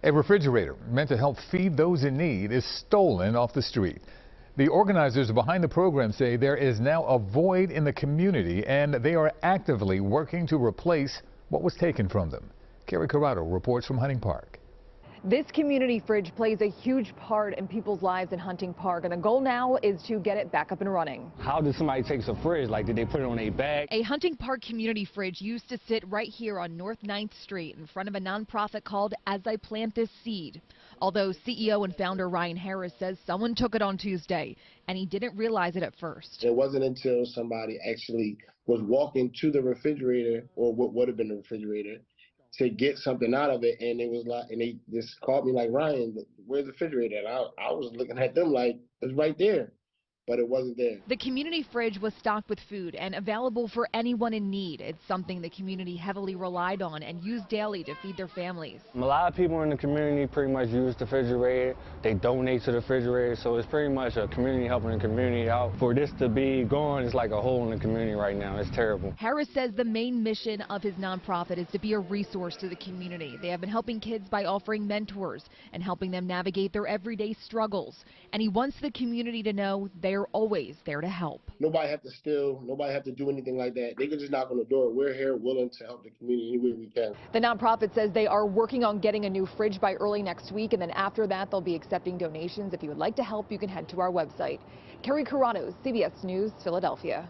A refrigerator meant to help feed those in need is stolen off the street. The organizers behind the program say there is now a void in the community and they are actively working to replace what was taken from them. Kerri Corrado reports from Hunting Park. This community fridge plays a huge part in people's lives in Hunting Park, and the goal now is to get it back up and running. How did somebody take a fridge? Like, did they put it on a bag? A Hunting Park community fridge used to sit right here on North 9th Street in front of a nonprofit called As I Plant This Seed. Although CEO and founder Ryan Harris says someone took it on Tuesday, and he didn't realize it at first. It wasn't until somebody actually was walking to the refrigerator, or what would have been the refrigerator, to get something out of it, and it was like, and they just called me like, Ryan, where's the refrigerator? And I was looking at them like, it's right there, but it wasn't there. The community fridge was stocked with food and available for anyone in need. It's something the community heavily relied on and used daily to feed their families. A lot of people in the community pretty much use the refrigerator. They donate to the refrigerator, so it's pretty much a community helping the community out. For this to be gone, it's like a hole in the community right now. It's terrible. Harris says the main mission of his nonprofit is to be a resource to the community. They have been helping kids by offering mentors and helping them navigate their everyday struggles. And he wants the community to know they're always there to help. Nobody have to steal, nobody have to do anything like that. They can just knock on the door. We're here willing to help the community any way we can. The nonprofit says they are working on getting a new fridge by early next week, and then after that they'll be accepting donations. If you would like to help, you can head to our website. Kerri Corrado, CBS News, Philadelphia.